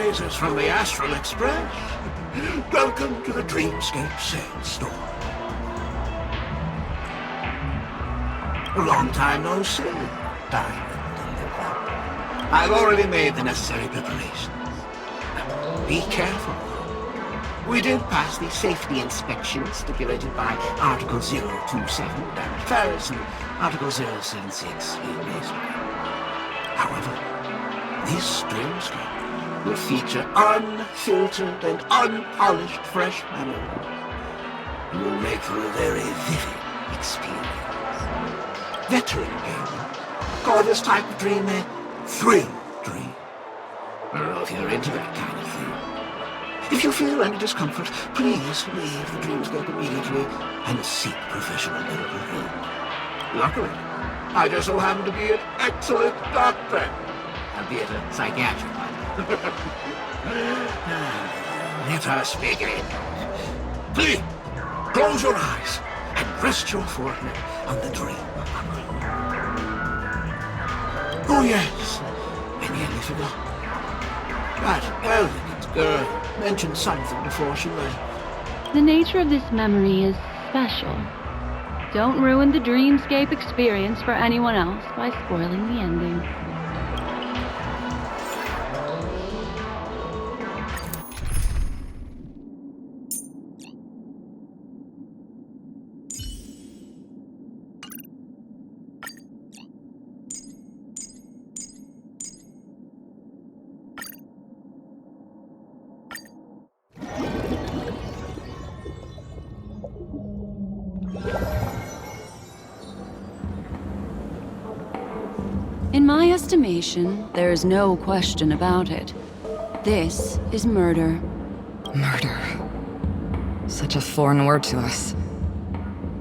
Stargazers from the Astral Express. Welcome to the Dreamscape Sales Store. A long time no see, Diamond Deliver. I've already made the necessary preparations. Be careful. We did pass the safety inspection stipulated by Article 027, Damage Ferris, and Article 076, However, this Dreamscape will feature unfiltered and unpolished fresh memories. You will make for a very vivid experience. Veteran gamer call this type of dream a thrill dream. I don't know if you're into that kind of thing. If you feel any discomfort, please leave the Dreamscape immediately and seek professional medical help. Luckily, I just so happen to be an excellent doctor, albeit a psychiatric one. Let us begin. Please, close your eyes and rest your forehead on the dream. Oh yes, I nearly forgot. That elegant girl mentioned something before she left. The nature of this memory is special. Don't ruin the Dreamscape experience for anyone else by spoiling the ending. In my estimation, there is no question about it. This is murder. Murder. Such a foreign word to us.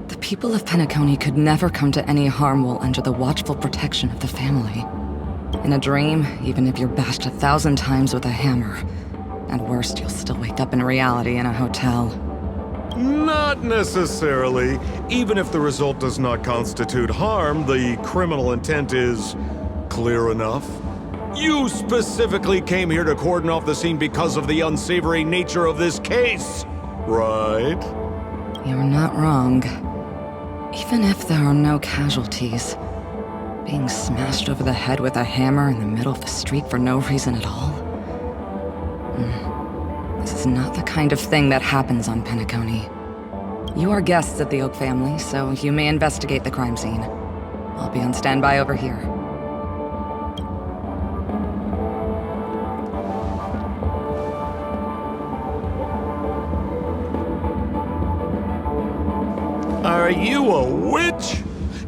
The people of Penacony could never come to any harm while under the watchful protection of the family. In a dream, even if you're bashed 1,000 times with a hammer, at worst, you'll still wake up in reality in a hotel. Not necessarily. Even if the result does not constitute harm, the criminal intent is clear enough. You specifically came here to cordon off the scene because of the unsavory nature of this case, right? You're not wrong. Even if there are no casualties, being smashed over the head with a hammer in the middle of the street for no reason at all? This is not the kind of thing that happens on Penacony. You are guests of the Oak family, so you may investigate the crime scene. I'll be on standby over here. Are you a witch?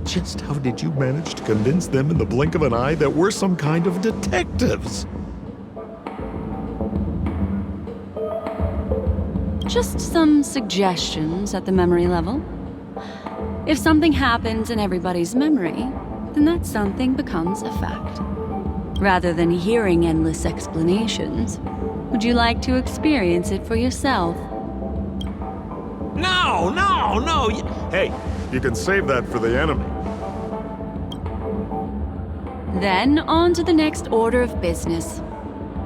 Just how did you manage to convince them in the blink of an eye that we're some kind of detectives? Just some suggestions at the memory level. If something happens in everybody's memory, then that something becomes a fact. Rather than hearing endless explanations, would you like to experience it for yourself? No! Hey, you can save that for the enemy. Then on to the next order of business.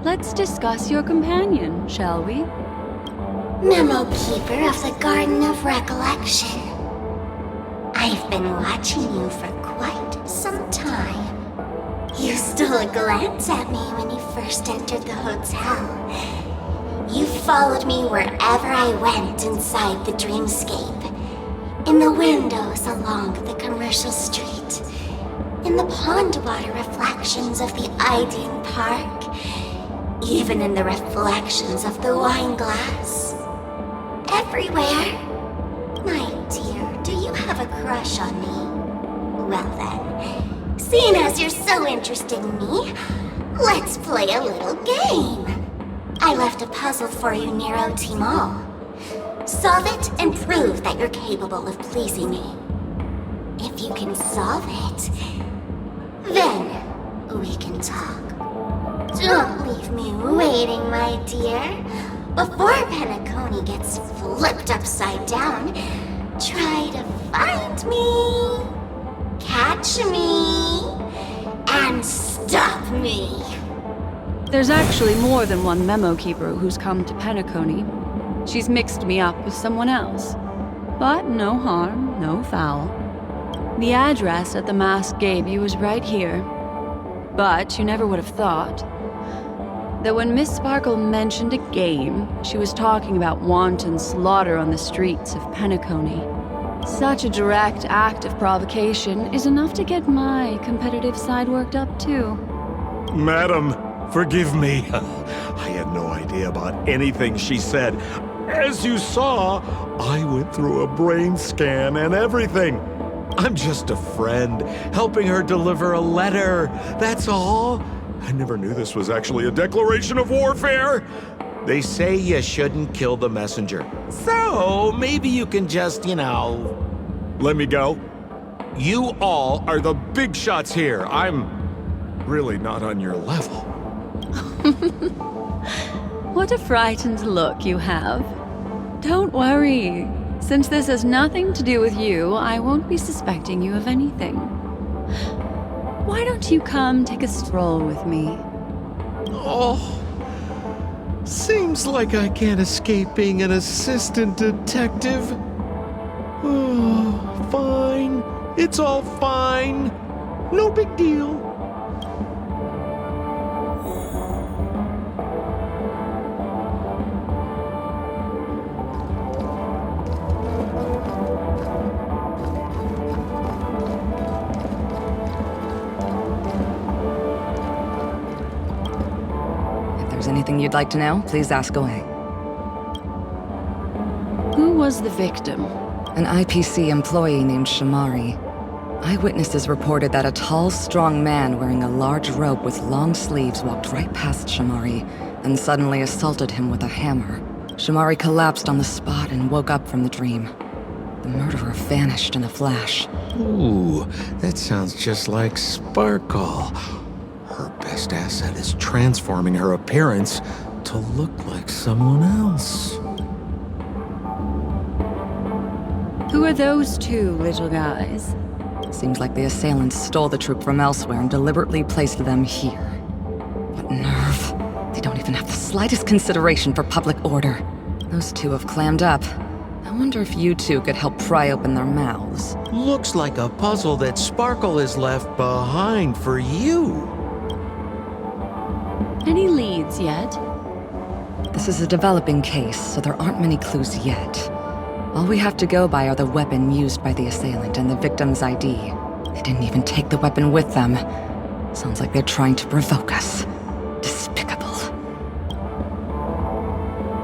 Let's discuss your companion, shall we? Memo Keeper of the Garden of Recollection. I've been watching you for quite some time. You stole a glance at me when you first entered the hotel. You followed me wherever I went inside the dreamscape. In the windows along the commercial street. In the pond water reflections of the Idean Park. Even in the reflections of the wine glass. Everywhere. My dear, do you have a crush on me? Well then, seeing as you're so interested in me, let's play a little game. I left a puzzle for you near OT Mall. Solve it and prove that you're capable of pleasing me. If you can solve it, then we can talk. Don't leave me waiting, my dear. Before Penacony gets flipped upside down, try to find me, catch me, and stop me. There's actually more than one memo keeper who's come to Penacony. She's mixed me up with someone else. But no harm, no foul. The address that the mask gave you is right here. But you never would have thought that when Miss Sparkle mentioned a game, she was talking about wanton slaughter on the streets of Penacony. Such a direct act of provocation is enough to get my competitive side worked up too. Madam, forgive me. I had no idea about anything she said. As you saw, I went through a brain scan and everything. I'm just a friend, helping her deliver a letter, that's all. I never knew this was actually a declaration of warfare. They say you shouldn't kill the messenger. So, maybe you can just, let me go. You all are the big shots here. I'm really not on your level. What a frightened look you have. Don't worry. Since this has nothing to do with you, I won't be suspecting you of anything. Why don't you come take a stroll with me? Oh, seems like I can't escape being an assistant detective. Oh, fine. It's all fine. No big deal. Anything you'd like to know, please ask away. Who was the victim? An IPC employee named Shamari. Eyewitnesses reported that a tall, strong man wearing a large robe with long sleeves walked right past Shamari, and suddenly assaulted him with a hammer. Shamari collapsed on the spot and woke up from the dream. The murderer vanished in a flash. Ooh, that sounds just like Sparkle. Her best asset is transforming her appearance to look like someone else. Who are those two little guys? Seems like the assailants stole the troop from elsewhere and deliberately placed them here. What nerve. They don't even have the slightest consideration for public order. Those two have clammed up. I wonder if you two could help pry open their mouths. Looks like a puzzle that Sparkle has left behind for you. Any leads yet? This is a developing case, so there aren't many clues yet. All we have to go by are the weapon used by the assailant and the victim's ID. They didn't even take the weapon with them. Sounds like they're trying to provoke us. Despicable.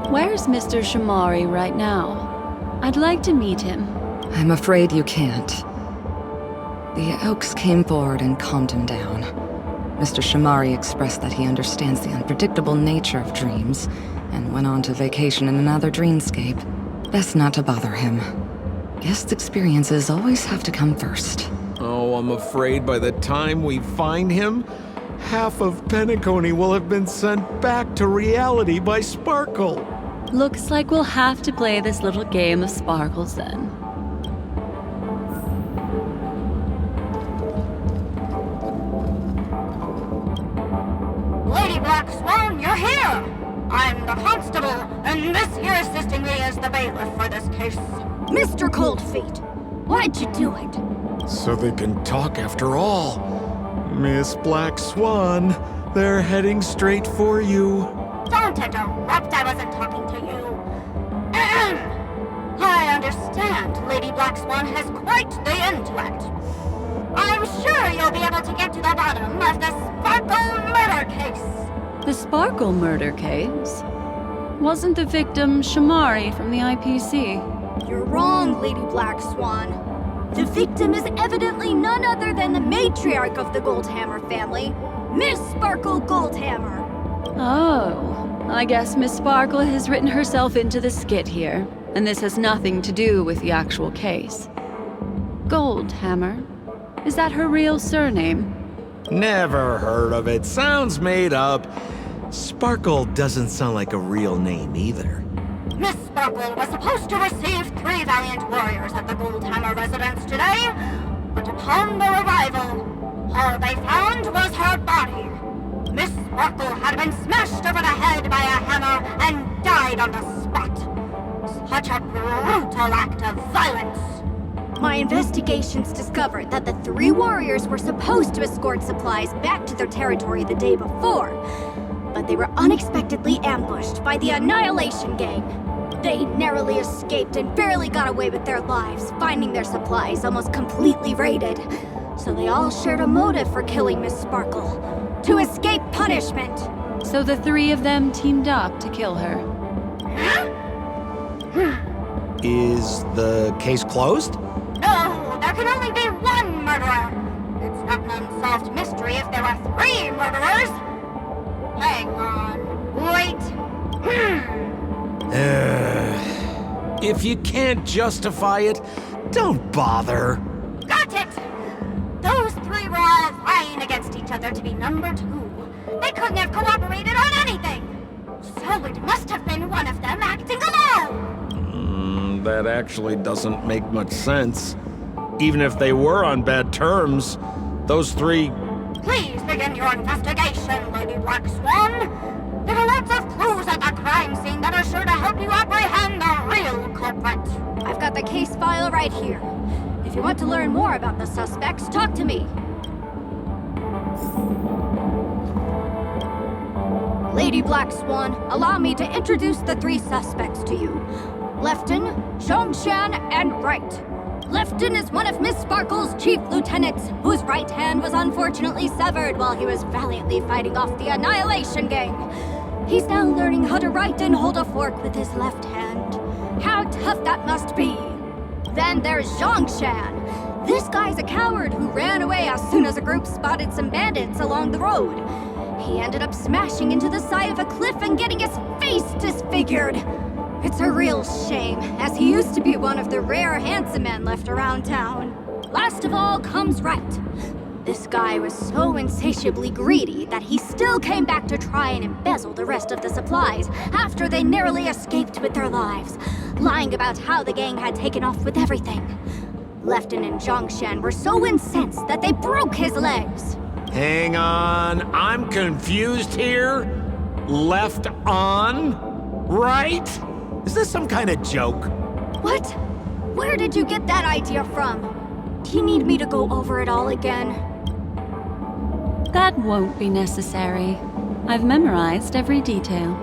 Where's Mr. Shamari right now? I'd like to meet him. I'm afraid you can't. The Oaks came forward and calmed him down. Mr. Shamari expressed that he understands the unpredictable nature of dreams, and went on to vacation in another dreamscape. Best not to bother him. Guest experiences always have to come first. Oh, I'm afraid by the time we find him, half of Penacony will have been sent back to reality by Sparkle. Looks like we'll have to play this little game of sparkles then. Lady Black Swan, you're here! I'm the constable, and this here assisting me is the bailiff for this case. Mr. Cold Feet, why'd you do it? So they can talk after all. Miss Black Swan, they're heading straight for you. Don't interrupt, I wasn't talking to you. I understand Lady Black Swan has quite the intellect. I'm sure you'll be able to get to the bottom of the Sparkle murder case. The Sparkle murder case? Wasn't the victim Shamari from the IPC? You're wrong, Lady Black Swan. The victim is evidently none other than the matriarch of the Goldhammer family, Miss Sparkle Goldhammer. Oh, I guess Miss Sparkle has written herself into the skit here, and this has nothing to do with the actual case. Goldhammer? Is that her real surname? Never heard of it. Sounds made up. Sparkle doesn't sound like a real name either. Miss Sparkle was supposed to receive 3 valiant warriors at the Goldhammer residence today, but upon their arrival, all they found was her body. Miss Sparkle Sparkle had been smashed over the head by a hammer and died on the spot. Such a brutal act of violence. My investigations discovered that the three warriors were supposed to escort supplies back to their territory the day before, but they were unexpectedly ambushed by the Annihilation Gang. They narrowly escaped and barely got away with their lives, finding their supplies almost completely raided. So they all shared a motive for killing Miss Sparkle: to escape punishment. So the three of them teamed up to kill her. Is the case closed? No, there can only be one murderer. It's not an unsolved mystery if there are three murderers. Hang on. Wait. If you can't justify it, don't bother. Got it! Those three were all vying against each other to be number two. They couldn't have cooperated on anything. So it must have been one of them acting alone. That actually doesn't make much sense. Even if they were on bad terms, those three... Please begin your investigation, Lady Black Swan. There are lots of clues at the crime scene that are sure to help you apprehend the real culprit. I've got the case file right here. If you want to learn more about the suspects, talk to me. Lady Black Swan, allow me to introduce the three suspects to you. Lefton, Zhongshan, and Wright. Lefton is one of Miss Sparkle's chief lieutenants, whose right hand was unfortunately severed while he was valiantly fighting off the Annihilation Gang. He's now learning how to write and hold a fork with his left hand. How tough that must be! Then there's Zhongshan. This guy's a coward who ran away as soon as a group spotted some bandits along the road. He ended up smashing into the side of a cliff and getting his face disfigured. It's a real shame, as he used to be one of the rare handsome men left around town. Last of all comes Wright. This guy was so insatiably greedy that he still came back to try and embezzle the rest of the supplies after they narrowly escaped with their lives, lying about how the gang had taken off with everything. Lefton and Zhongshan were so incensed that they broke his legs. Hang on, I'm confused here. Left on? Right? Is this some kind of joke? What? Where did you get that idea from? Do you need me to go over it all again? That won't be necessary. I've memorized every detail.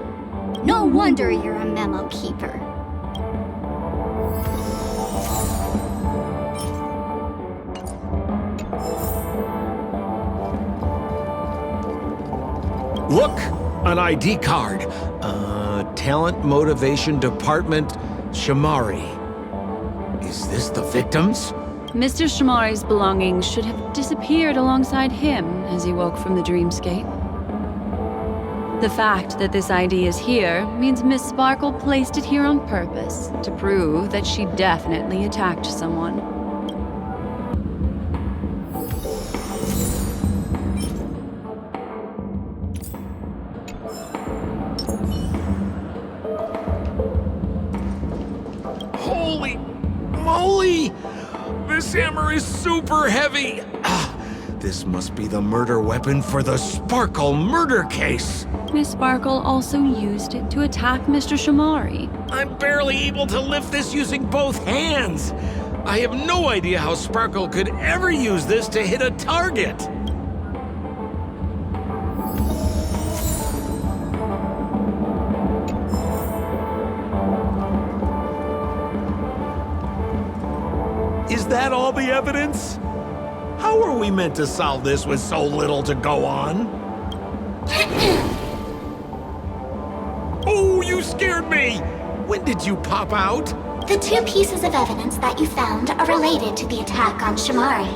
No wonder you're a memo keeper. Look! An ID card. Talent Motivation Department, Shamari. Is this the victims? Mr. Shamari's belongings should have disappeared alongside him as he woke from the dreamscape. The fact that this ID is here means Miss Sparkle placed it here on purpose to prove that she definitely attacked someone. Holy moly! This hammer is super heavy! This must be the murder weapon for the Sparkle murder case! Miss Sparkle also used it to attack Mr. Shamari. I'm barely able to lift this using both hands! I have no idea how Sparkle could ever use this to hit a target! Is that all the evidence? How are we meant to solve this with so little to go on? Oh, you scared me! When did you pop out? The two pieces of evidence that you found are related to the attack on Shamari.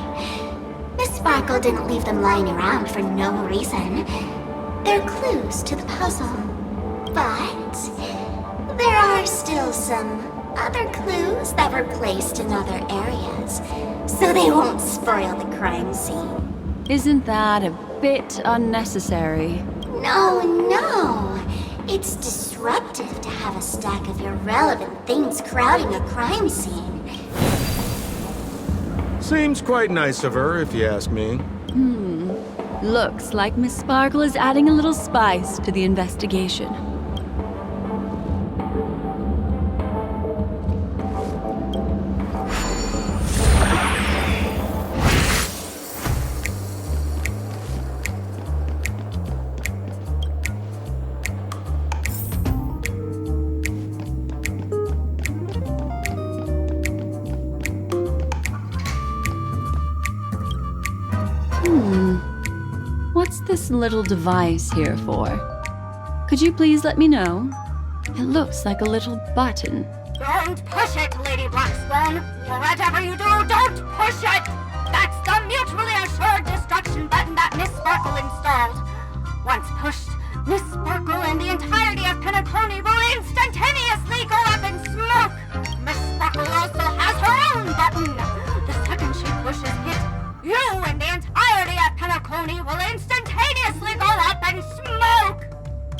Miss Sparkle didn't leave them lying around for no reason. They're clues to the puzzle. But there are still some other clues that were placed in other areas, so they won't spoil the crime scene. Isn't that a bit unnecessary? No. It's disruptive to have a stack of irrelevant things crowding a crime scene. Seems quite nice of her, if you ask me. Looks like Miss Sparkle is adding a little spice to the investigation. What's this little device here for? Could you please let me know? It looks like a little button. Don't push it, Lady Black Swan. Whatever you do, don't push it! That's the mutually assured destruction button that Miss Sparkle installed. Once pushed, Miss Sparkle and the entirety of Penacony will instantaneously go up in smoke! Miss Sparkle also has her own button! The second she pushes it, you and the entirety of Penacony will instantaneously go up in smoke!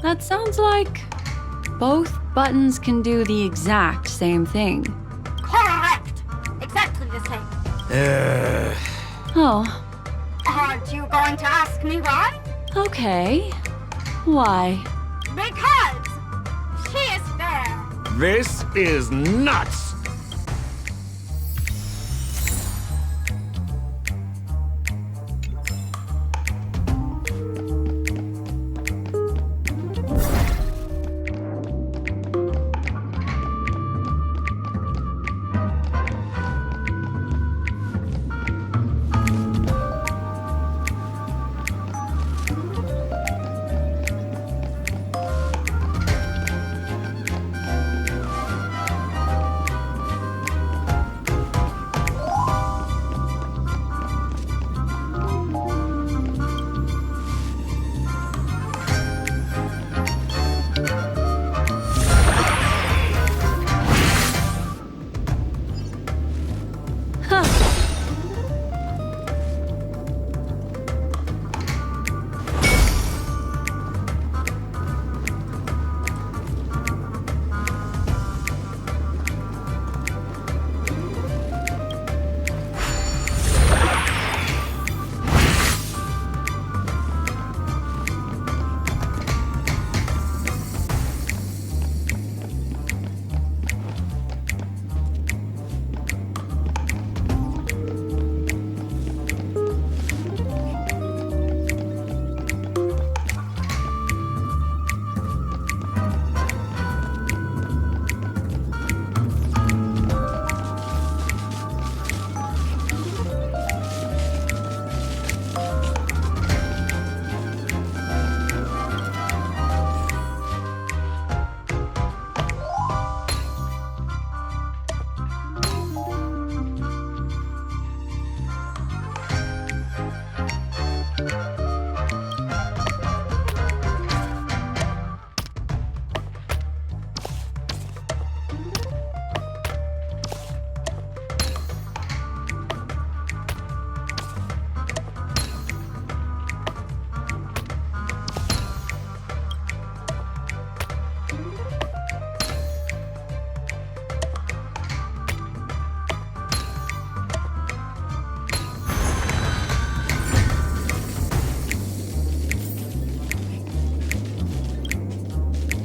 That sounds like both buttons can do the exact same thing. Correct! Exactly the same. Oh, Aren't you going to ask me why? okay. Why? Because she is fair. This is nuts!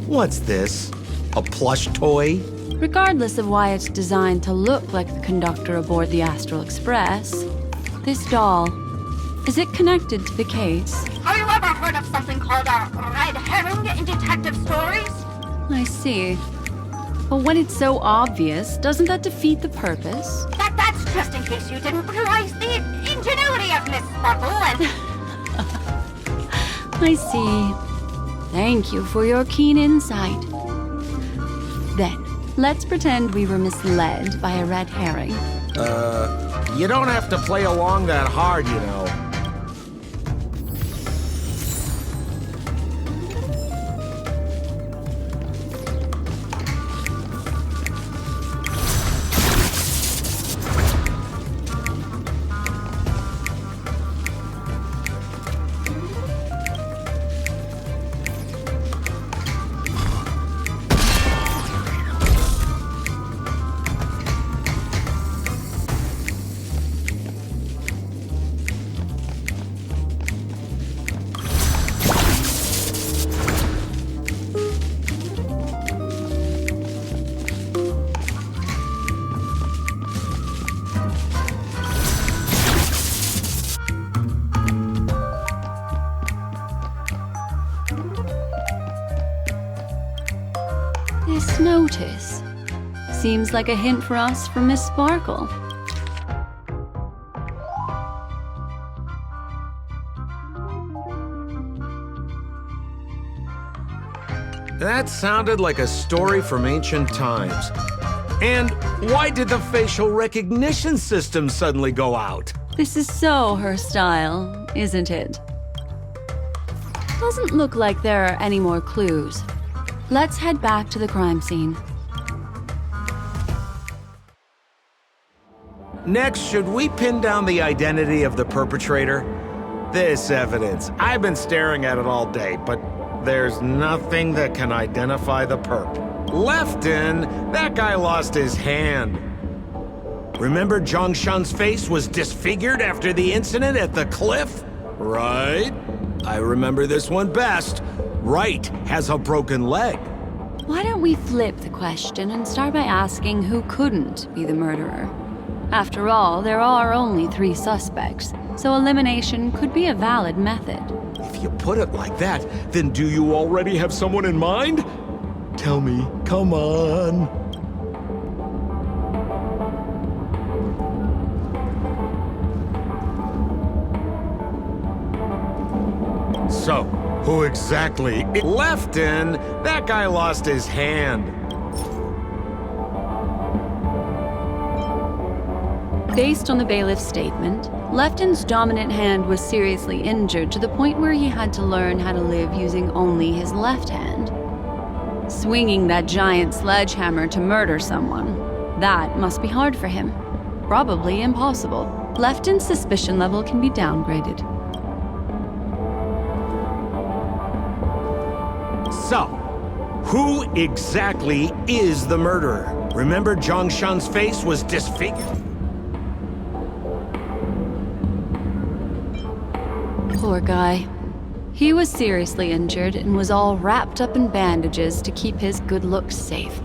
What's this? A plush toy? Regardless of why it's designed to look like the conductor aboard the Astral Express, this doll, is it connected to the case? Have you ever heard of something called a red herring in detective stories? I see. But when it's so obvious, doesn't that defeat the purpose? That's just in case you didn't realize the ingenuity of Miss Sparkle and... I see. Thank you for your keen insight. Then, let's pretend we were misled by a red herring. You don't have to play along that hard, you know. This notice seems like a hint for us from Miss Sparkle. That sounded like a story from ancient times. And why did the facial recognition system suddenly go out? This is so her style, isn't it? Doesn't look like there are any more clues. Let's head back to the crime scene. Next, should we pin down the identity of the perpetrator? This evidence, I've been staring at it all day, but there's nothing that can identify the perp. Lefton, that guy lost his hand. Remember Zhongshan's face was disfigured after the incident at the cliff? Right? I remember this one best. Right has a broken leg. Why don't we flip the question and start by asking who couldn't be the murderer? After all, there are only 3 suspects, so elimination could be a valid method. If you put it like that, then do you already have someone in mind? Tell me, come on. So, who exactly? Lefton, that guy lost his hand. Based on the bailiff's statement, Lefton's dominant hand was seriously injured to the point where he had to learn how to live using only his left hand. Swinging that giant sledgehammer to murder someone, that must be hard for him. Probably impossible. Lefton's suspicion level can be downgraded. So, who exactly is the murderer? Remember Zhongshan's face was disfigured? Poor guy. He was seriously injured and was all wrapped up in bandages to keep his good looks safe.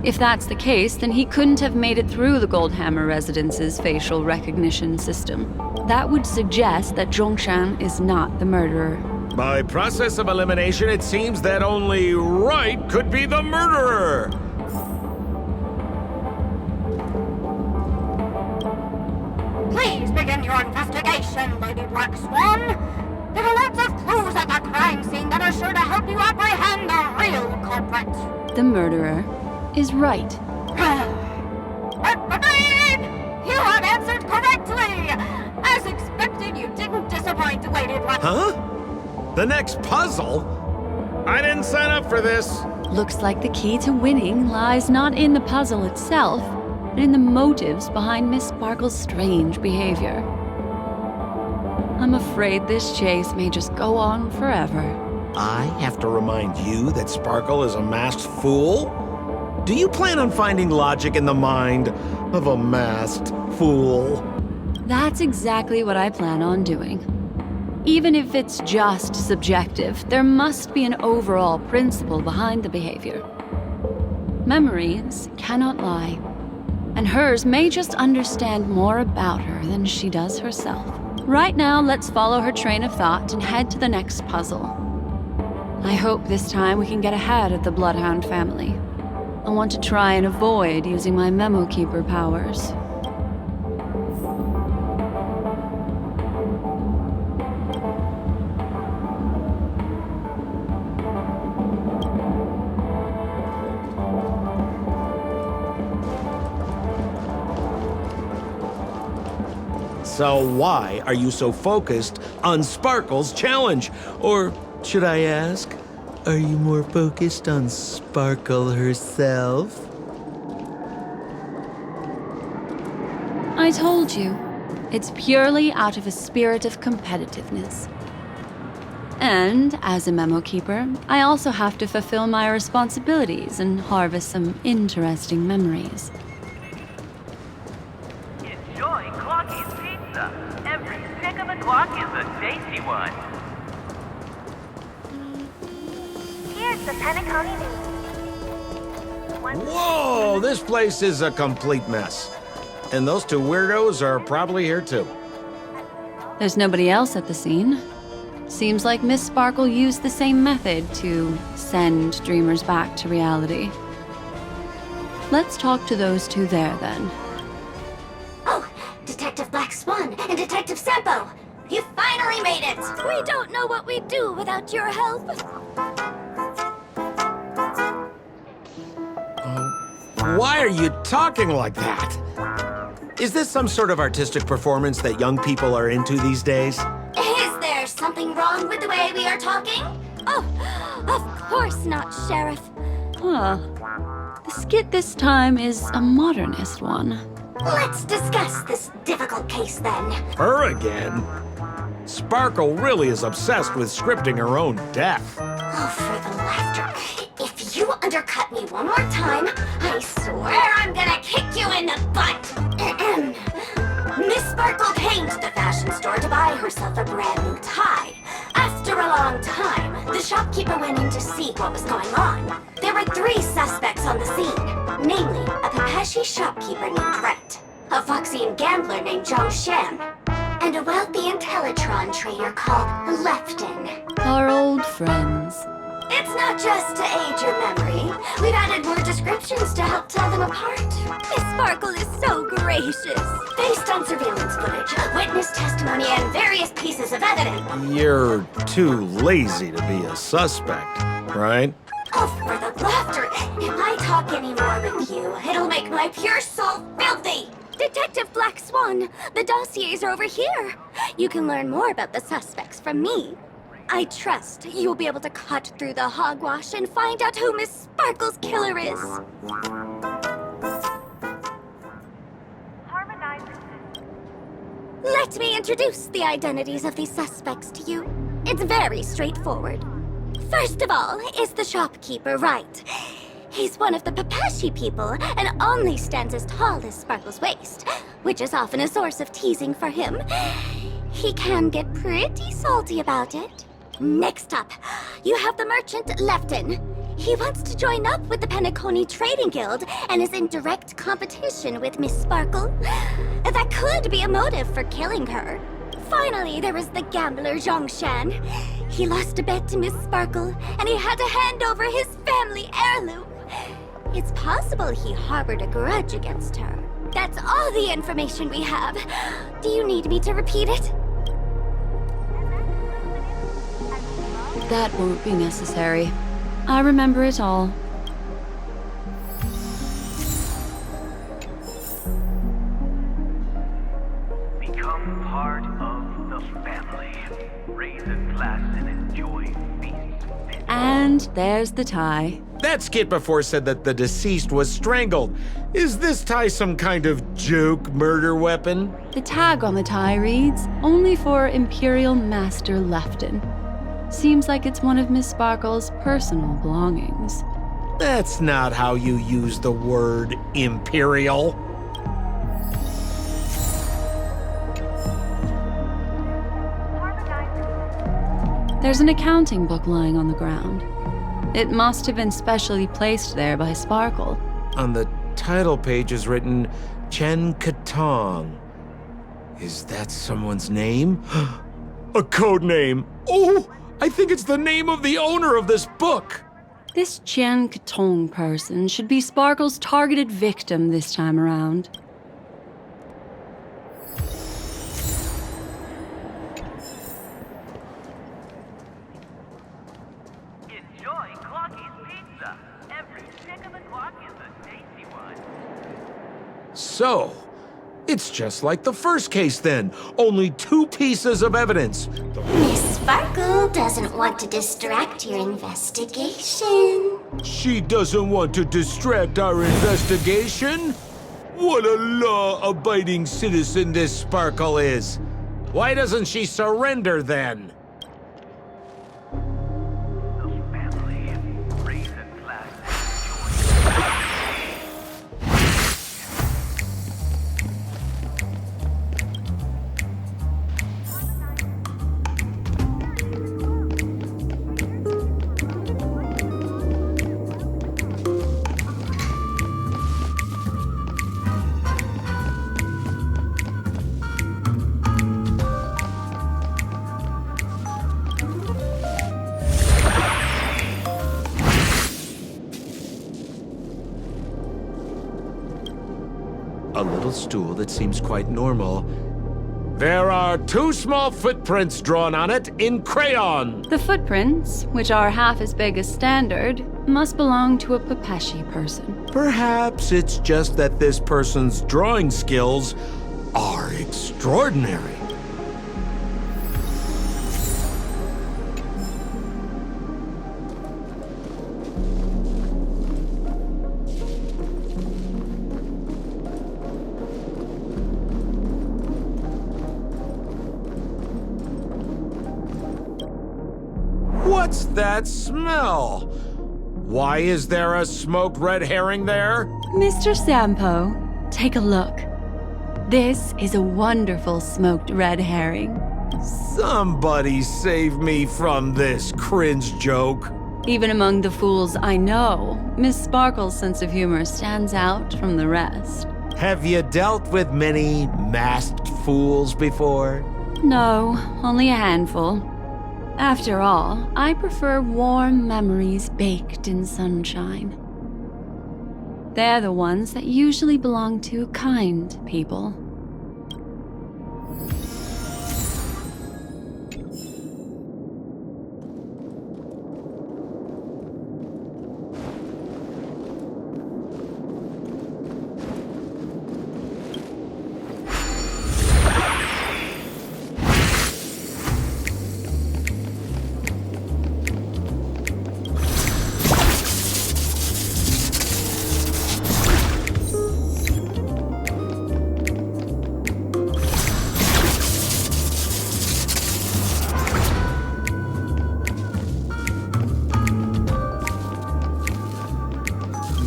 If that's the case, then he couldn't have made it through the Goldhammer Residence's facial recognition system. That would suggest that Zhongshan is not the murderer. By process of elimination, it seems that only Wright could be the murderer. Please begin your investigation, Lady Black Swan. There are lots of clues at the crime scene that are sure to help you apprehend the real culprit. The murderer is Wright. You have answered correctly! As expected, you didn't disappoint, Lady Black. Huh? The next puzzle? I didn't sign up for this. Looks like the key to winning lies not in the puzzle itself, but in the motives behind Miss Sparkle's strange behavior. I'm afraid this chase may just go on forever. I have to remind you that Sparkle is a masked fool? Do you plan on finding logic in the mind of a masked fool? That's exactly what I plan on doing. Even if it's just subjective, there must be an overall principle behind the behavior. Memories cannot lie, and hers may just understand more about her than she does herself. Right now, let's follow her train of thought and head to the next puzzle. I hope this time we can get ahead of the Bloodhound family. I want to try and avoid using my Memo Keeper powers. So why are you so focused on Sparkle's challenge? Or should I ask, are you more focused on Sparkle herself? I told you, it's purely out of a spirit of competitiveness. And as a Memo Keeper, I also have to fulfill my responsibilities and harvest some interesting memories. Enjoy Clocky's pizza. Every stick of the clock is a tasty one. Here's the Penacony News. Whoa, this place is a complete mess. And those 2 weirdos are probably here too. There's nobody else at the scene. Seems like Miss Sparkle used the same method to send dreamers back to reality. Let's talk to those two there, then. Oh, Detective Black Swan and Detective Sampo! You finally made it! We don't know what we'd do without your help. Why are you talking like that? Is this some sort of artistic performance that young people are into these days? Is there something wrong with the way we are talking? Oh, of course not, Sheriff. Huh. The skit this time is a modernist one. Let's discuss this difficult case then. Her again? Sparkle really is obsessed with scripting her own death. Oh, for the laughter. If you undercut me one more time, I swear I'm gonna kick you in the butt. Miss Sparkle came to the fashion store to buy herself a brand new tie. After a long time, the shopkeeper went in to see what was going on. There were 3 suspects on the scene, namely a Papashi shopkeeper named Wright, a Foxian gambler named Zhang Shan, and a wealthy Intellitron trader called Lefton. Our old friends. It's not just to aid your memory. We've added more descriptions to help tell them apart. Miss Sparkle is so gracious. Based on surveillance footage, witness testimony, and various pieces of evidence. You're too lazy to be a suspect, right? Oh, for the laughter. If I talk any more with you, it'll make my pure soul filthy. Detective Black Swan, the dossiers are over here. You can learn more about the suspects from me. I trust you'll be able to cut through the hogwash and find out who Miss Sparkle's killer is. Let me introduce the identities of these suspects to you. It's very straightforward. First of all is the shopkeeper, Wright. He's one of the Papashi people and only stands as tall as Sparkle's waist, which is often a source of teasing for him. He can get pretty salty about it. Next up, you have the merchant Lefton. He wants to join up with the Penacony Trading Guild and is in direct competition with Miss Sparkle. That could be a motive for killing her. Finally, there is the gambler Zhang Shan. He lost a bet to Miss Sparkle, and he had to hand over his family heirloom. It's possible he harbored a grudge against her. That's all the information we have. Do you need me to repeat it? That won't be necessary. I remember it all. Become part of the family. Raise a glass and enjoy feast. And there's the tie. That skit before said that the deceased was strangled. Is this tie some kind of joke murder weapon? The tag on the tie reads, "Only for Imperial Master Lefton." Seems like it's one of Miss Sparkle's personal belongings. That's not how you use the word imperial. There's an accounting book lying on the ground. It must have been specially placed there by Sparkle. On the title page is written Chen Katong. Is that someone's name? A code name. Oh, I think it's the name of the owner of this book. This Jian Katong person should be Sparkle's targeted victim this time around. Enjoy Clocky's pizza. Every stick of the clock is a tasty one. So, it's just like the first case then. Only 2 pieces of evidence. Miss Sparkle doesn't want to distract your investigation. She doesn't want to distract our investigation? What a law-abiding citizen this Sparkle is. Why doesn't she surrender then? The family. Raise a glass and enjoy. little stool that seems quite normal. There are 2 small footprints drawn on it in crayon. The footprints, which are half as big as standard, must belong to a Pepeshi person. Perhaps it's just that this person's drawing skills are extraordinary. What's that smell? Why is there a smoked red herring there? Mr. Sampo, take a look. This is a wonderful smoked red herring. Somebody save me from this cringe joke. Even among the fools I know, Miss Sparkle's sense of humor stands out from the rest. Have you dealt with many masked fools before? No, only a handful. After all, I prefer warm memories baked in sunshine. They're the ones that usually belong to kind people.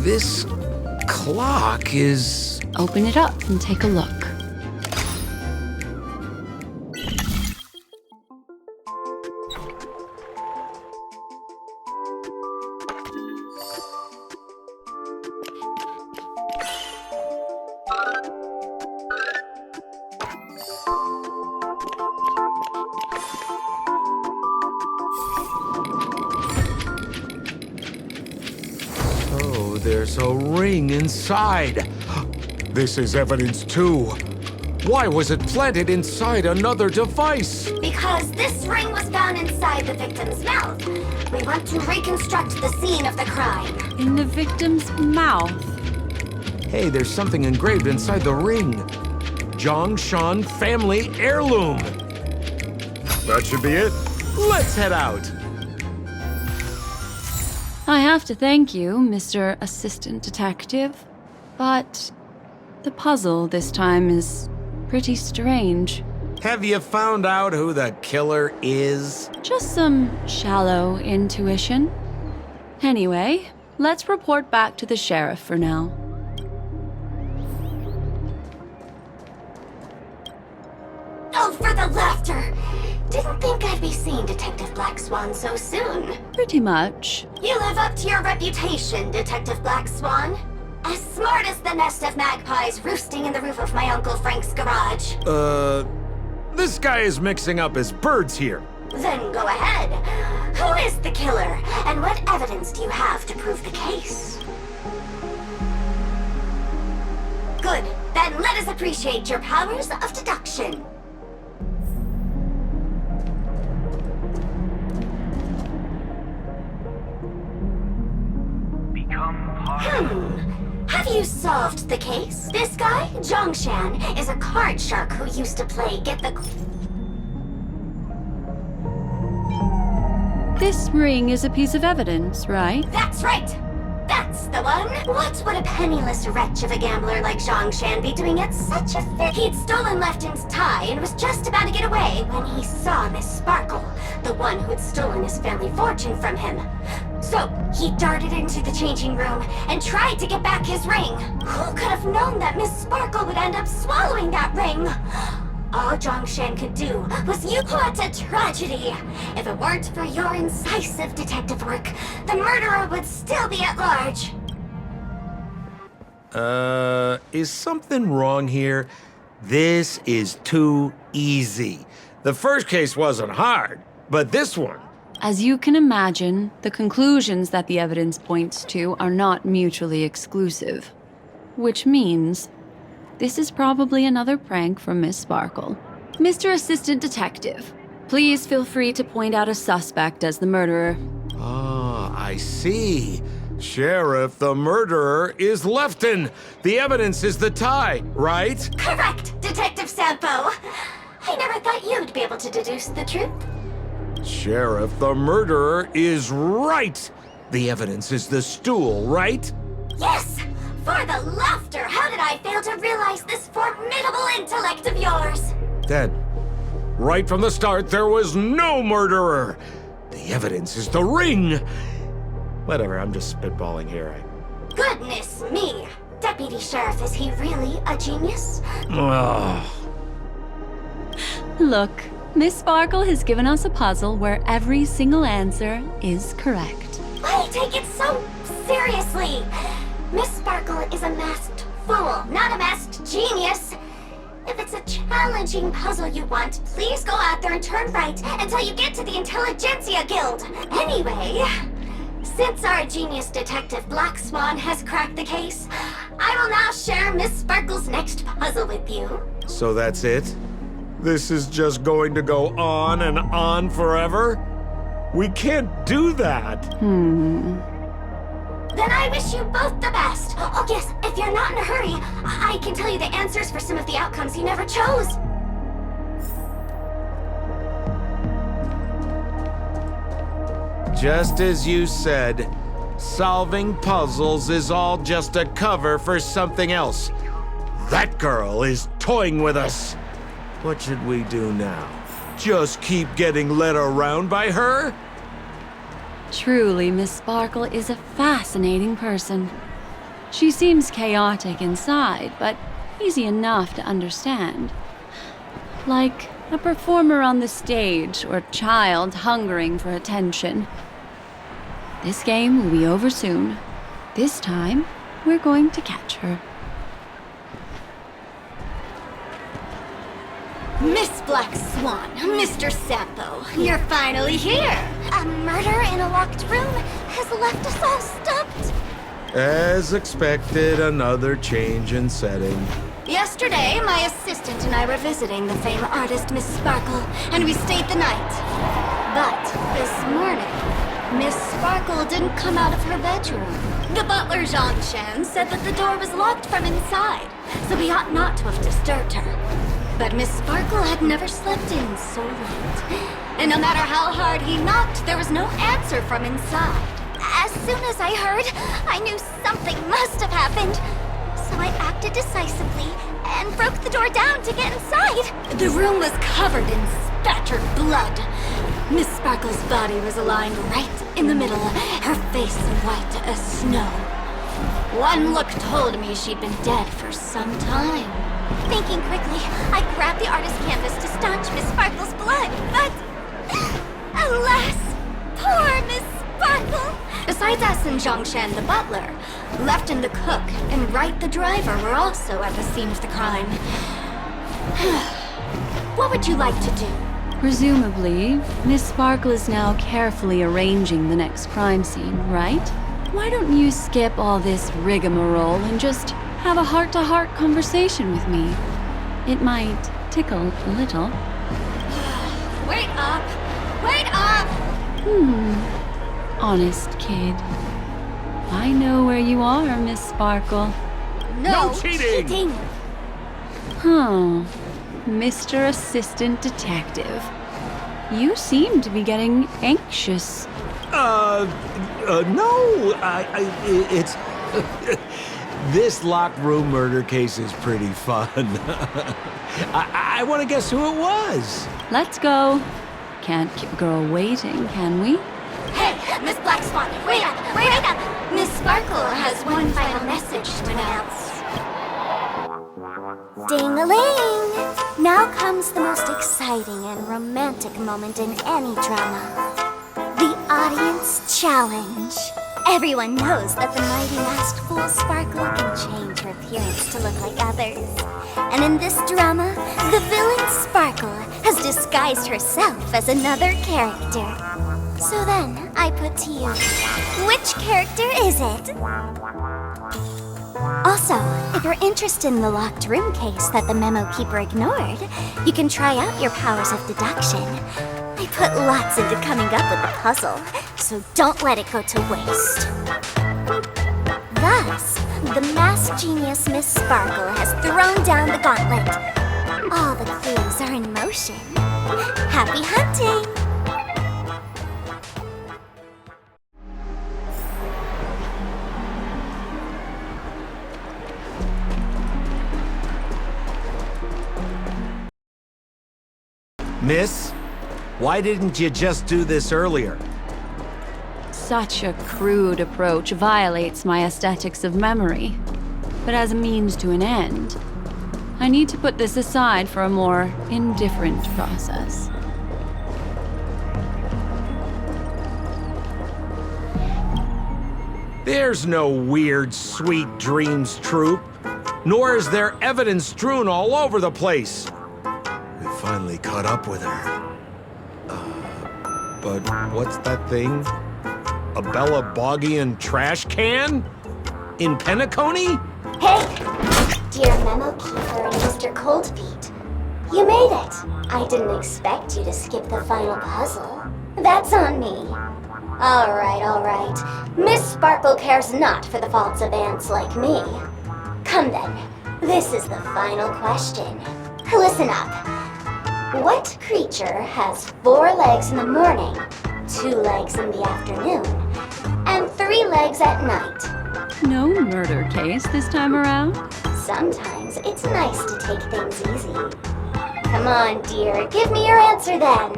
This clock is... Open it up and take a look. There's a ring inside. This is evidence too. Why was it planted inside another device? Because this ring was found inside the victim's mouth. We want to reconstruct the scene of the crime. In the victim's mouth. Hey, there's something engraved inside the ring. Zhongshan family heirloom. That should be it. Let's head out. I have to thank you, Mr. Assistant Detective, but the puzzle this time is pretty strange. Have you found out who the killer is? Just some shallow intuition. Anyway, let's report back to the sheriff for now. Oh, for the laughter! Didn't think I'd be seeing Detective Black Swan so soon. Pretty much. You live up to your reputation, Detective Black Swan. As smart as the nest of magpies roosting in the roof of my Uncle Frank's garage. This guy is mixing up his birds here. Then go ahead. Who is the killer, and what evidence do you have to prove the case? Good. Then let us appreciate your powers of deduction. Have you solved the case? This guy, Zhongshan, is a card shark who used to play Get the... This ring is a piece of evidence, right? That's right! That's the one! What would a penniless wretch of a gambler like Zhongshan be doing at such a fit? He'd stolen Lefton's tie and was just about to get away when he saw Miss Sparkle, the one who had stolen his family fortune from him. So, he darted into the changing room and tried to get back his ring. Who could have known that Miss Sparkle would end up swallowing that ring? All Zhongshan could do was what a tragedy! If it weren't for your incisive detective work, the murderer would still be at large. Is something wrong here? This is too easy. The first case wasn't hard, but this one... As you can imagine, the conclusions that the evidence points to are not mutually exclusive. Which means This is probably another prank from Miss Sparkle. Mr. Assistant Detective, please feel free to point out a suspect as the murderer. Ah, I see. Sheriff, the murderer is Lefton. The evidence is the tie, right? Correct, Detective Sampo. I never thought you'd be able to deduce the truth. Sheriff, the murderer is right. The evidence is the stool, right? Yes! For the laughter, how did I fail to realize this formidable intellect of yours? Then, right from the start, there was no murderer. The evidence is the ring. Whatever, I'm just spitballing here. Goodness me! Deputy Sheriff, is he really a genius? Look, Miss Sparkle has given us a puzzle where every single answer is correct. Why take it so seriously? Miss Sparkle is a masked fool, not a masked genius. If it's a challenging puzzle you want, please go out there and turn right until you get to the Intelligentsia Guild. Anyway, since our genius detective Black Swan has cracked the case, I will now share Miss Sparkle's next puzzle with you. So that's it? This is just going to go on and on forever? We can't do that. Then I wish you both the best. Oh yes, if you're not in a hurry, I can tell you the answers for some of the outcomes you never chose. Just as you said, solving puzzles is all just a cover for something else. That girl is toying with us. What should we do now? Just keep getting led around by her? Truly, Miss Sparkle is a fascinating person. She seems chaotic inside, but easy enough to understand. Like a performer on the stage or a child hungering for attention. This game will be over soon. This time, we're going to catch her. Miss Black Swan, Mr. Sampo, you're finally here. A murder in a locked room has left us all stumped. As expected, another change in setting. Yesterday, my assistant and I were visiting the famed artist Miss Sparkle, and we stayed the night. But this morning, Miss Sparkle didn't come out of her bedroom. The butler, Jean-Shan, said that the door was locked from inside, so we ought not to have disturbed her. But Miss Sparkle had never slept in so late. And no matter how hard he knocked, there was no answer from inside. As soon as I heard, I knew something must have happened. So I acted decisively and broke the door down to get inside. The room was covered in spattered blood. Miss Sparkle's body was aligned right in the middle, her face white as snow. One look told me she'd been dead for some time. Thinking quickly, I grabbed the artist's canvas to staunch Miss Sparkle's blood, but alas, poor Miss Sparkle! Besides us and Zhongshan the butler, Lefton the cook and Wright the driver were also at the scene of the crime. What would you like to do? Presumably, Miss Sparkle is now carefully arranging the next crime scene, right? Why don't you skip all this rigmarole and just have a heart-to-heart conversation with me? It might tickle a little. Wait up! Wait up! Honest kid. I know where you are, Miss Sparkle. No cheating! Huh. Mr. Assistant Detective. You seem to be getting anxious. No, it's... This locked room murder case is pretty fun. I want to guess who it was. Let's go. Can't keep a girl waiting, can we? Hey, Miss Black Swan, wait up, wait up! Miss Sparkle has one final message to announce. Ding-a-ling! Now comes the most exciting and romantic moment in any drama. The Audience Challenge. Everyone knows that the mighty masked fool Sparkle can change her appearance to look like others. And in this drama, the villain Sparkle has disguised herself as another character. So then, I put to you, which character is it? Also, if you're interested in the locked room case that the Memo Keeper ignored, you can try out your powers of deduction. I put lots into coming up with the puzzle, so don't let it go to waste. Thus, the masked genius Miss Sparkle has thrown down the gauntlet. All the clues are in motion. Happy hunting! Miss, why didn't you just do this earlier? Such a crude approach violates my aesthetics of memory. But as a means to an end, I need to put this aside for a more indifferent process. There's no weird, sweet dreams troupe, nor is there evidence strewn all over the place. We finally caught up with her. But what's that thing? A Bella Boggian trash can? In Penacony? Hey! Dear Memo Keeper and Mr. Coldfeet, you made it! I didn't expect you to skip the final puzzle. That's on me. Alright. Miss Sparkle cares not for the faults of ants like me. Come then, this is the final question. Listen up. What creature has 4 legs in the morning, 2 legs in the afternoon, and 3 legs at night? No murder case this time around? Sometimes it's nice to take things easy. Come on, dear, give me your answer then.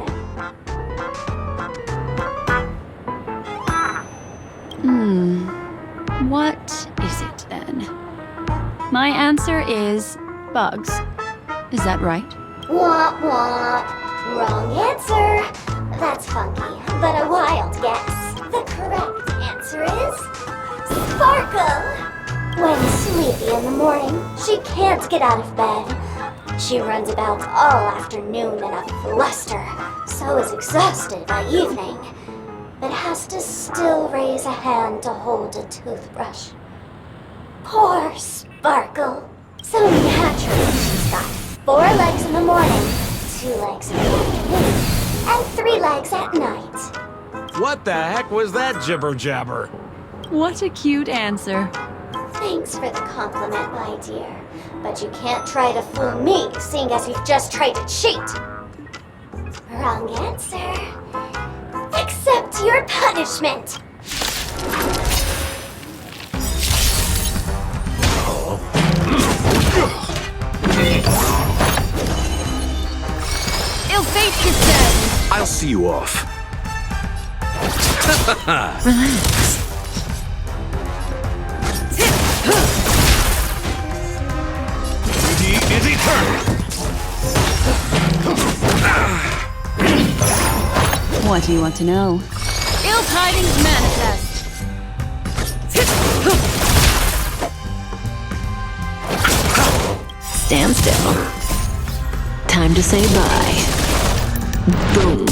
What is it then? My answer is bugs. Is that right? Wah wah. Wrong answer. That's funky, but a wild guess. The correct answer is Sparkle. When sleepy in the morning, she can't get out of bed. She runs about all afternoon in a fluster, so is exhausted by evening, but has to still raise a hand to hold a toothbrush. Poor Sparkle. So naturally, she's got 4 legs in the morning, 2 legs in the afternoon, and 3 legs at night. What the heck was that jibber-jabber? What a cute answer. Thanks for the compliment, my dear. But you can't try to fool me, seeing as you've just tried to cheat. Wrong answer. Accept your punishment. Ill fate is dead. I'll see you off. Relax. Is eternal. What do you want to know? Ill tidings manifest. Stand still. Time to say bye. Boom.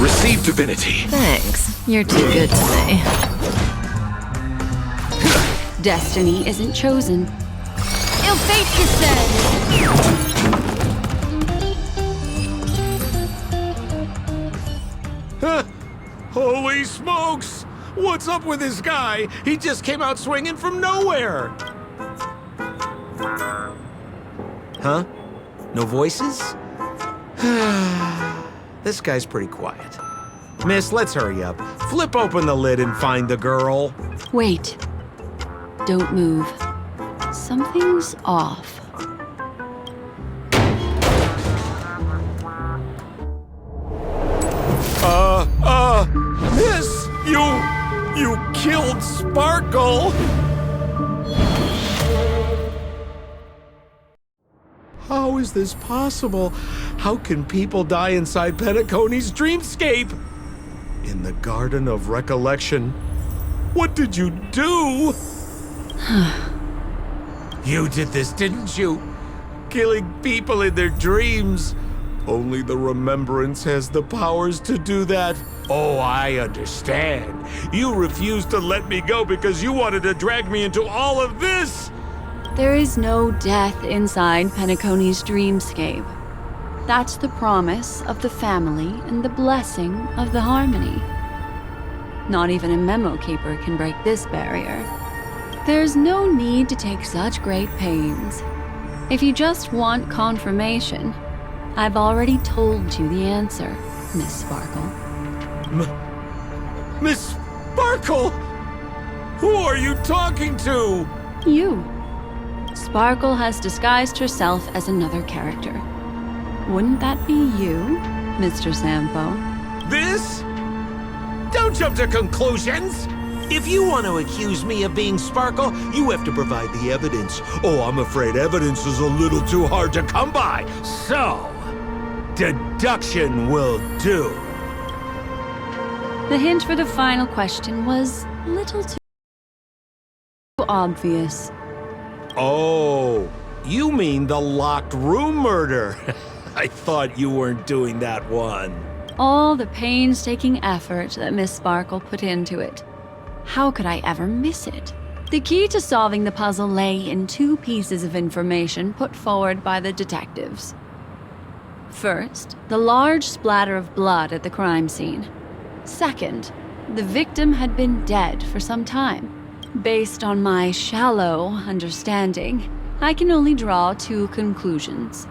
Receive divinity. Thanks. You're too good to me. Destiny isn't chosen. Ill fate is dead. Holy smokes! What's up with this guy? He just came out swinging from nowhere! Huh? No voices? This guy's pretty quiet. Miss, let's hurry up. Flip open the lid and find the girl. Wait. Don't move. Something's off. Miss, you killed Sparkle! How is this possible? How can people die inside Penacony's dreamscape? In the Garden of Recollection. What did you do? You did this, didn't you? Killing people in their dreams. Only the remembrance has the powers to do that. Oh, I understand. You refused to let me go because you wanted to drag me into all of this! There is no death inside Penacony's dreamscape. That's the promise of the family and the blessing of the harmony. Not even a memo keeper can break this barrier. There's no need to take such great pains. If you just want confirmation, I've already told you the answer, Miss Sparkle. Miss Sparkle? Who are you talking to? You. Sparkle has disguised herself as another character. Wouldn't that be you, Mr. Sampo? This? Don't jump to conclusions! If you want to accuse me of being Sparkle, you have to provide the evidence. Oh, I'm afraid evidence is a little too hard to come by. So, deduction will do. The hint for the final question was a little too obvious. Oh, you mean the locked room murder? I thought you weren't doing that one. All the painstaking effort that Miss Sparkle put into it. How could I ever miss it? The key to solving the puzzle lay in two pieces of information put forward by the detectives. First, the large splatter of blood at the crime scene. Second, the victim had been dead for some time. Based on my shallow understanding, I can only draw two conclusions.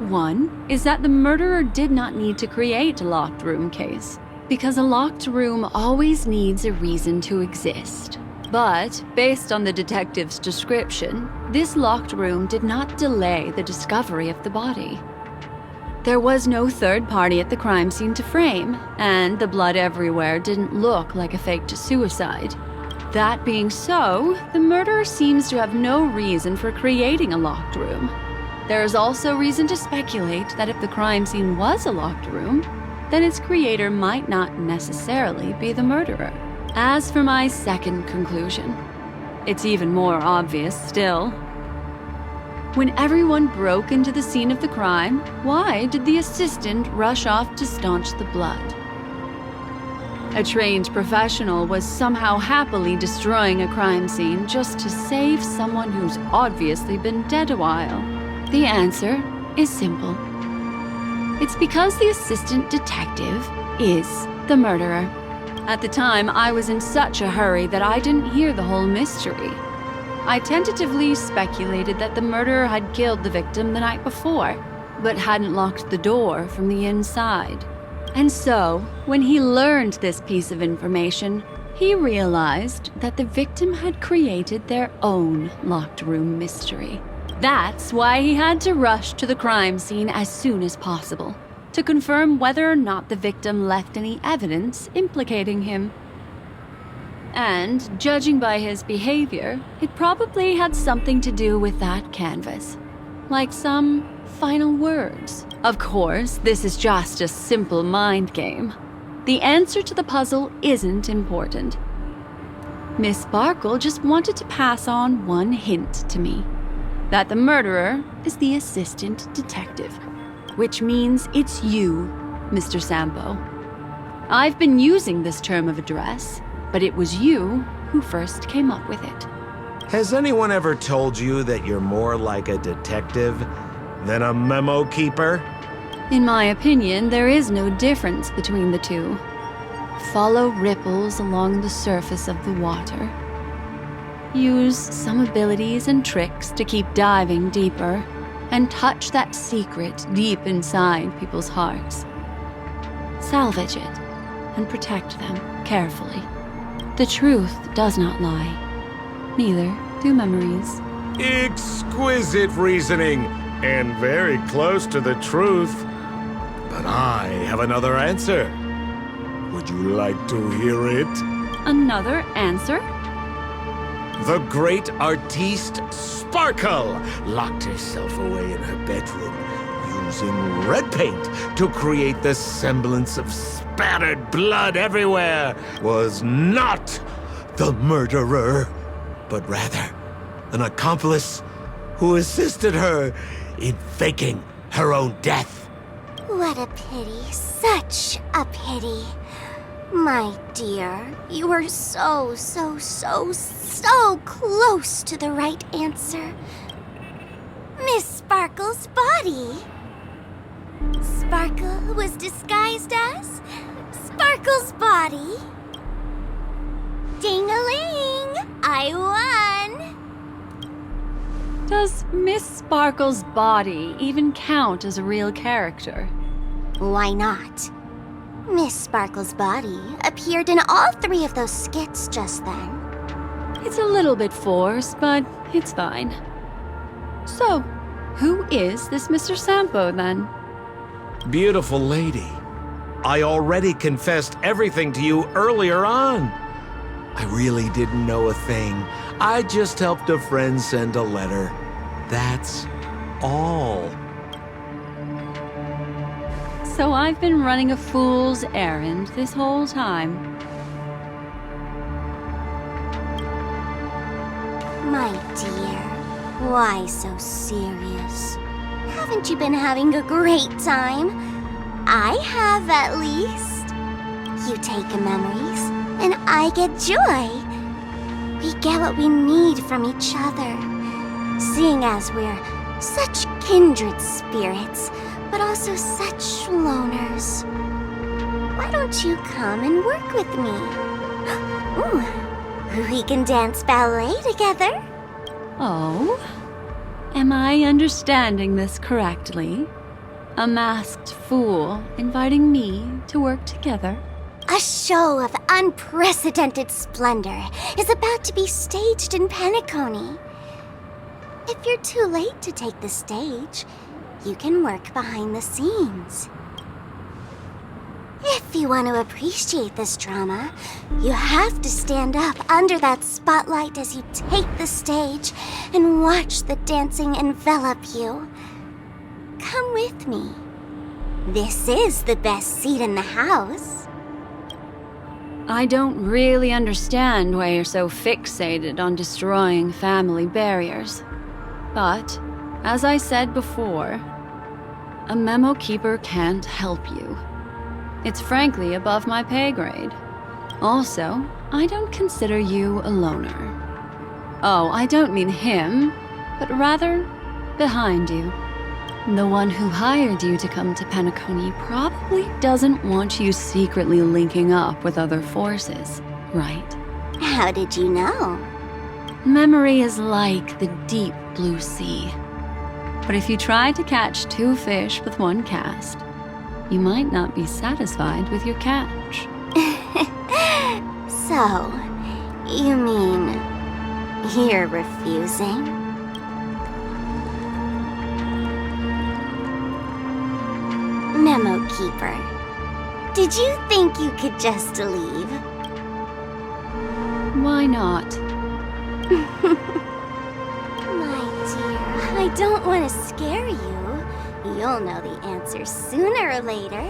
One is that the murderer did not need to create a locked room case, because a locked room always needs a reason to exist. But, based on the detective's description, this locked room did not delay the discovery of the body. There was no third party at the crime scene to frame, and the blood everywhere didn't look like a faked suicide. That being so, the murderer seems to have no reason for creating a locked room. There is also reason to speculate that if the crime scene was a locked room, then its creator might not necessarily be the murderer. As for my second conclusion, it's even more obvious still. When everyone broke into the scene of the crime, why did the assistant rush off to staunch the blood? A trained professional was somehow happily destroying a crime scene just to save someone who's obviously been dead a while. The answer is simple. It's because the assistant detective is the murderer. At the time, I was in such a hurry that I didn't hear the whole mystery. I tentatively speculated that the murderer had killed the victim the night before, but hadn't locked the door from the inside. And so, when he learned this piece of information, he realized that the victim had created their own locked room mystery. That's why he had to rush to the crime scene as soon as possible, to confirm whether or not the victim left any evidence implicating him. And, judging by his behavior, it probably had something to do with that canvas. Like some final words. Of course, this is just a simple mind game. The answer to the puzzle isn't important. Miss Sparkle just wanted to pass on one hint to me. That the murderer is the assistant detective. Which means it's you, Mr. Sampo. I've been using this term of address, but it was you who first came up with it. Has anyone ever told you that you're more like a detective than a memo keeper? In my opinion, there is no difference between the two. Follow ripples along the surface of the water. Use some abilities and tricks to keep diving deeper, and touch that secret deep inside people's hearts. Salvage it, and protect them carefully. The truth does not lie. Neither do memories. Exquisite reasoning, and very close to the truth. But I have another answer. Would you like to hear it? Another answer? The great artiste Sparkle locked herself away in her bedroom using red paint to create the semblance of spattered blood everywhere. Was not the murderer, but rather an accomplice who assisted her in faking her own death. What a pity. Such a pity. My dear, you were so close to the right answer. Miss Sparkle's body. Sparkle was disguised as Sparkle's body. Ding-a-ling! I won! Does Miss Sparkle's body even count as a real character? Why not? Miss Sparkle's body appeared in all 3 of those skits just then. It's a little bit forced, but it's fine. So, who is this Mr. Sampo, then? Beautiful lady, I already confessed everything to you earlier on. I really didn't know a thing. I just helped a friend send a letter. That's all. So I've been running a fool's errand this whole time. My dear, why so serious? Haven't you been having a great time? I have, at least. You take memories, and I get joy. We get what we need from each other, seeing as we're such kindred spirits, but also such loners. Why don't you come and work with me? Ooh, we can dance ballet together. Oh? Am I understanding this correctly? A masked fool inviting me to work together? A show of unprecedented splendor is about to be staged in Penacony. If you're too late to take the stage, you can work behind the scenes. If you want to appreciate this drama, you have to stand up under that spotlight as you take the stage and watch the dancing envelop you. Come with me. This is the best seat in the house. I don't really understand why you're so fixated on destroying family barriers. But, as I said before, a memo keeper can't help you. It's frankly above my pay grade. Also, I don't consider you a loner. Oh, I don't mean him, but rather behind you. The one who hired you to come to Penacony probably doesn't want you secretly linking up with other forces, right? How did you know? Memory is like the deep blue sea. But if you try to catch 2 fish with 1 cast, you might not be satisfied with your catch. So, you mean you're refusing? Memo Keeper, did you think you could just leave? Why not? My dear, I don't want to scare you. You'll know the answer sooner or later.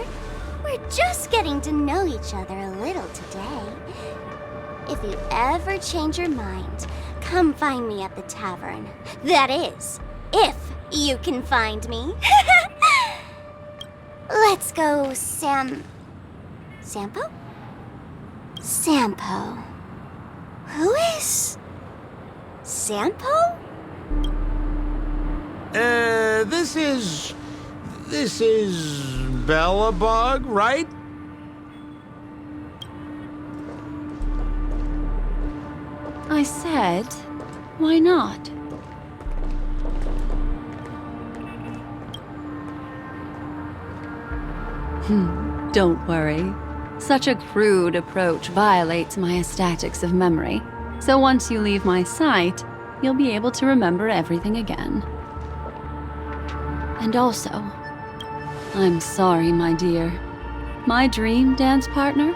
We're just getting to know each other a little today. If you ever change your mind, come find me at the tavern. That is, if you can find me. Let's go, Sampo? Sampo. Who is Sampo? This is Bellabog, right? I said, why not? Don't worry. Such a crude approach violates my statics of memory. So once you leave my sight, you'll be able to remember everything again. And also, I'm sorry, my dear. My dream dance partner?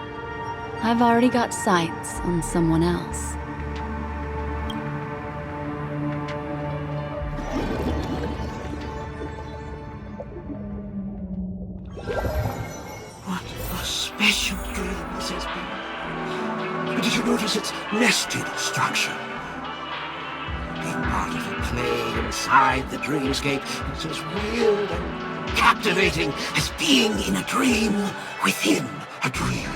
I've already got sights on someone else. What a special dream this has been. Did you notice its nested structure? Being part of a play inside the dreamscape is as weird and captivating as being in a dream within a dream.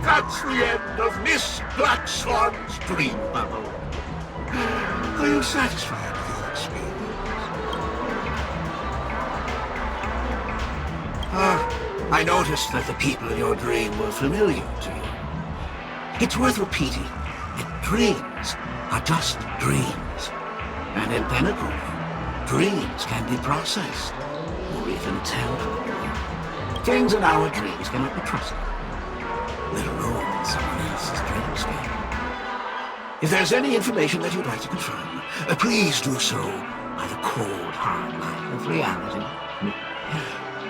That's the end of Miss Black Swan's dream bubble. Are you satisfied with your experience? I noticed that the people in your dream were familiar to you. It's worth repeating that dreams are just dreams. And in Pinnacle, dreams can be processed, or even tempered. Things in our dreams cannot be trusted, let alone someone else's dreamscape. If there's any information that you'd like to confirm, please do so by the cold, hard light of reality.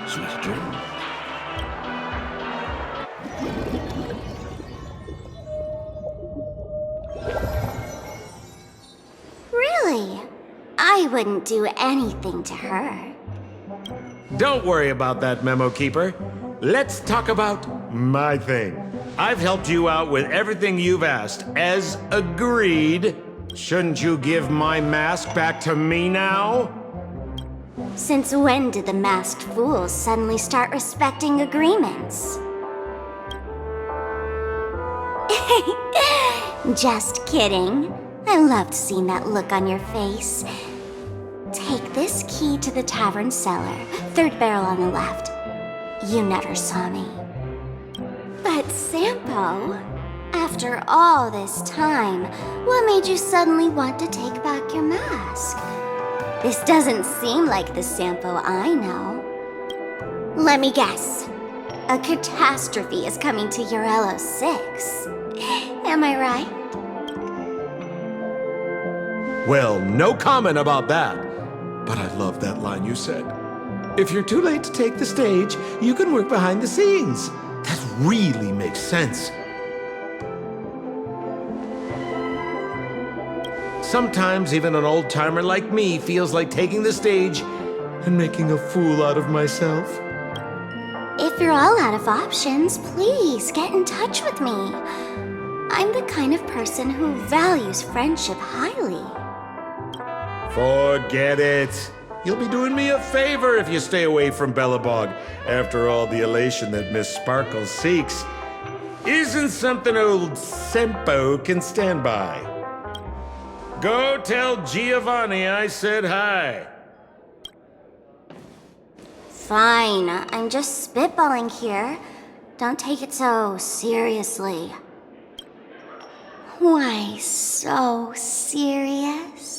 Sweet dreams. Really? I wouldn't do anything to her. Don't worry about that, Memo Keeper. Let's talk about my thing. I've helped you out with everything you've asked, as agreed. Shouldn't you give my mask back to me now? Since when did the masked fools suddenly start respecting agreements? Just kidding. I loved seeing that look on your face. Take this key to the tavern cellar, third barrel on the left. You never saw me. But Sampo, after all this time, what made you suddenly want to take back your mask? This doesn't seem like the Sampo I know. Let me guess. A catastrophe is coming to Urello 6. Am I right? Well, no comment about that. But I love that line you said. If you're too late to take the stage, you can work behind the scenes. That really makes sense. Sometimes even an old-timer like me feels like taking the stage and making a fool out of myself. If you're all out of options, please get in touch with me. I'm the kind of person who values friendship highly. Forget it. You'll be doing me a favor if you stay away from Bellabog after all the elation that Miss Sparkle seeks isn't something old Sempo can stand by. Go tell Giovanni I said hi. Fine, I'm just spitballing here. Don't take it so seriously. Why so serious?